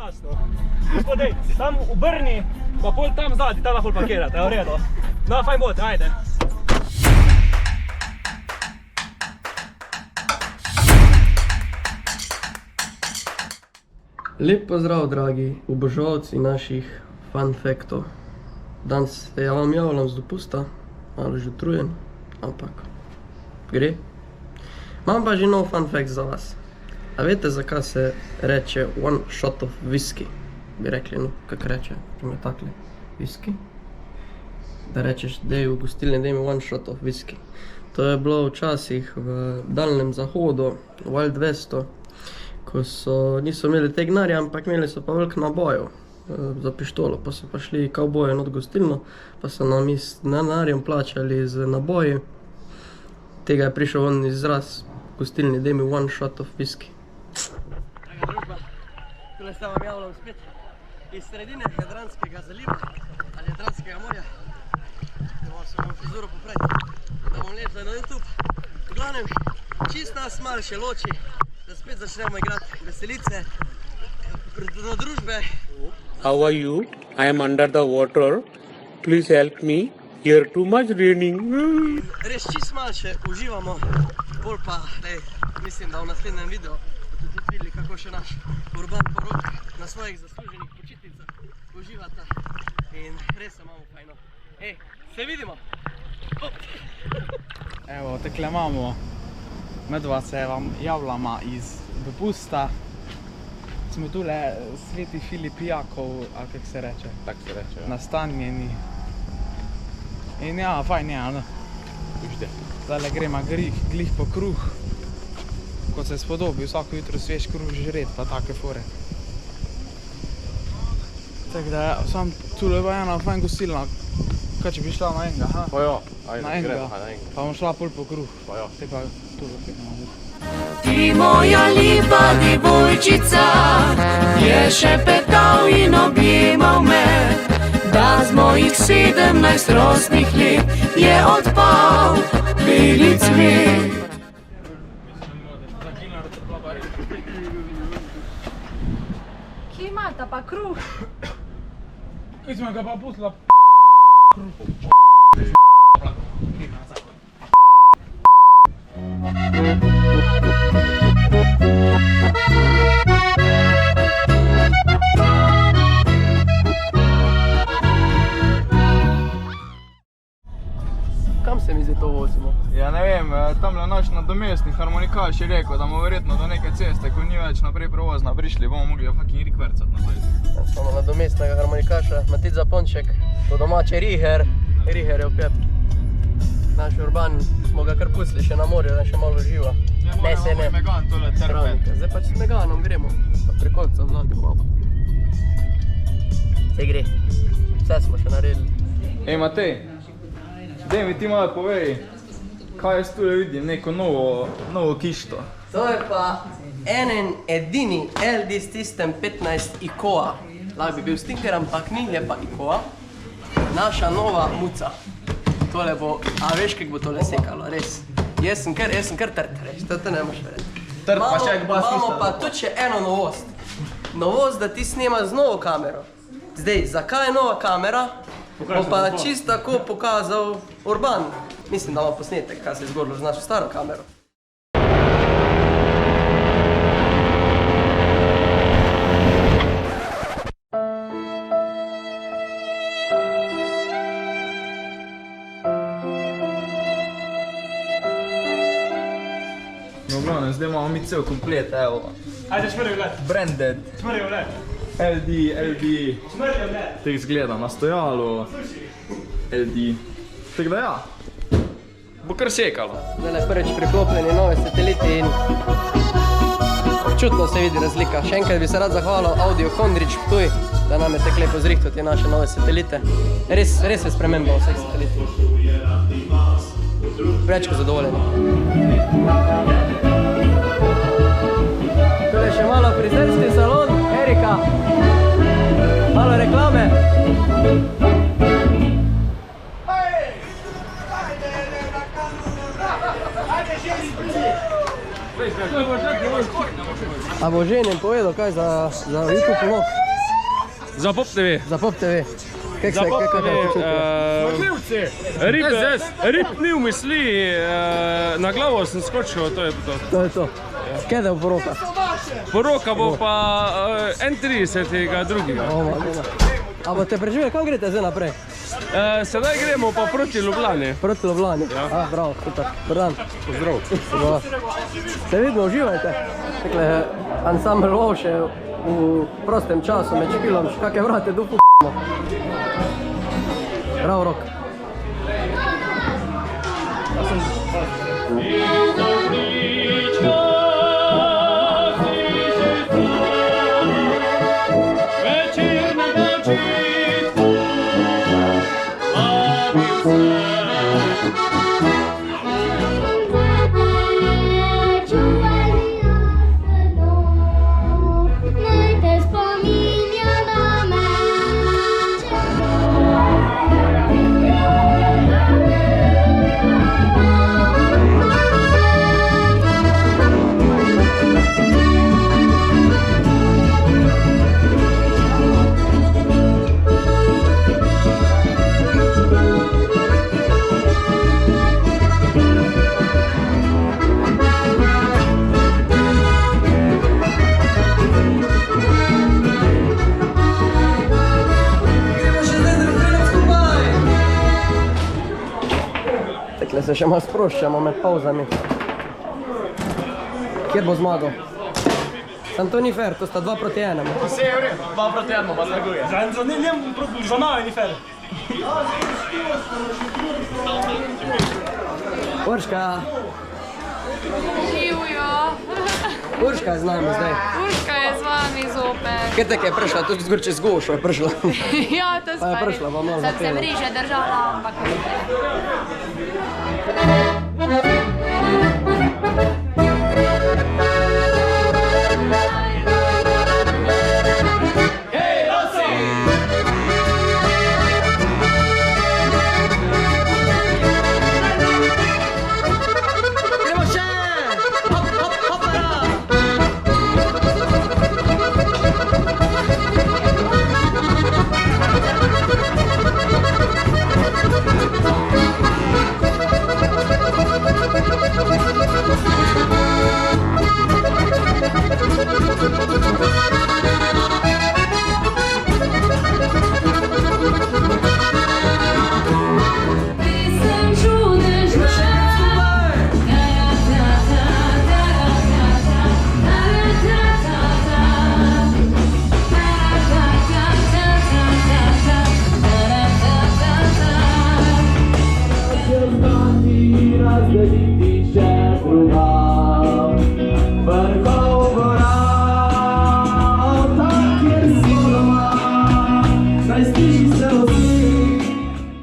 Jasno. Gospodej, tam obrni, pa pol tam zadnji, tam lahko parkirate, v redu. No, fajn bote, ajde. Lep pozdrav, dragi oboževalci naših fun faktov. Danes se vam javljam z dopusta, malo že utrujen, ampak gre. Imam pa že nov fun fact za vas. A veste, zakaj se reče one shot of whisky? Bi rekli, no, kako reče, če me takle, whisky? Da rečeš, dej v gostilni, dej mi one shot of whisky. To je bilo včasih v daljnem zahodu, v Wild Westu, ko niso imeli te gnarja, ampak imeli so pa veliko nabojev za pištolo. Pa so pa šli kavboje not gostilno, pa so nam z denarjem plačali z naboji. Tega je prišel on izraz v gostilni, dej mi one shot of whisky. Draga družba, tule se vam javljam spet iz sredine Jadranskega zaliva ali Jadranskega morja. Da vam se bom frizuro popraviti, da bom lep na YouTube. V glavnem, čist nas malo še loči, da spet začnemo igrati veselice do družbe. How are you? I am under the water. Please help me. Here too much raining. Res čist malo še uživamo, bolj pa, mislim, da v naslednjem videu boste tudi videli, kako še naš Urban porok na svojih zasluženih počitnicah uživata in res se imamo fajno. Se vidimo! Evo, tekle imamo, medva se vam javljama iz dopusta. Smo tule Sveti Filip Jakov, ali kako se reče? Tak se reče, ja. Nastanjeni. In ja, fajn je, no. Zdajle gremo glih po kruh, kot se spodobi, vsako jutro svež kruh žret, pa take fore. Tako da, sam tule je ena fajn gostilna. Kaj, če bi šla na enega, ha? Pa jo, ajde, na gremo enega, na enega. pa bom šla pol po kruh. Pa jo. Te pa tule gremo. Ti moja lepa devojčica, je šepetal in objemal me, da z mojih 17 rosnih let je odpal beli cvet. Kje imata pa kruh? Kaj smo ga pa pustila kruh? Kam se mi zdaj to vozimo? Ja ne vem, tamle naš nadomestni harmonikaš je rekel, da bomo verjetno do neke ceste, ko ni več naprej prevozna prišli, bomo mogli fucking rikvercati nazaj. Samo nadomestnega harmonikaša, Matica Ponček, po domače Riher je opet. Naš Urban smo ga kar pustili še na morju, da še malo uživa. Ne moramo Megan tole trpeti. Zdaj pač s Meganom gremo, pa prikolca vzadi malo. Saj gre, vse smo še naredili. Ej Matej, daj mi ti malo povej, kaj jaz tule vidim, neko novo kišto. To je pa edini LD System 15 IKOA. Lahko bi bil stinker, ampak ni, je pa IKOA. Naša nova muca. Tole bo, a veš, kako bo tole sekalo, res. Jaz sem kar trt, res, to ne moš verjeti. Trt pa še jak bas Imamo pa tudi še eno novost. Novost, da ti snema z novo kamero. Zdaj, zakaj je nova kamera? Bom pa čisto tako pokazal Urban. Mislim, da imamo posnetek, kaj se je zgodilo z našo staro kamero. No, glavno, zdaj imamo mi cel komplet, evo. Ajde, šmrjo gled. Branded, Šmrjo gled. LD, Šmrjo gled. teh zgleda na stojalo, LD. Tako da ja, bo kar sekalo. Zdaj prvič priklopljeni nove sateliti in občutno se vidi razlika. Še enkrat bi se rad zahvalil Audio Kondrič Ptuj, da nam je tako lepo zrihtati naše nove satelite. Res je sprememba vseh satelitov. Preveč kot zadovoljeni. Tule še malo frizerski salon, Erika. Malo reklame. A bo ženim povedal kaj za YouTube vlog, Za Pop TV. za Pop TV? Kako se počutijo? Rib ni v misli, na glavo sem skočil, to je to. To je to. Kdaj bo poroka? Poroka bo pa 31. drugega. A boste preživeli, kam greste zdaj naprej? Sedaj gremo pa proti Ljubljani. Proti Ljubljani? Ja. Bravo, super. Dobar dan. Pozdrav. Se vidimo, uživajte. Takle, ansambl Lovše v prostem času med špilom, kakve vrate dupu Bravo, Rok. Takle se še malo sproščamo med pauzami. Kjer bo zmagal? Sam to ni fair, to sta 2 proti 1. Vse je v redu, 2 proti 1 pa zaguje. Za nami ni fair. Urška, Živijo. Urška je z nami zdaj. Urška je z vami zopet. Kaj tako je prišla, tudi zgor čez Gošo je prišla. Ja, to Pa je prišla, pa malo Sem se zapela. mreže držala, ampak... Razdeliti še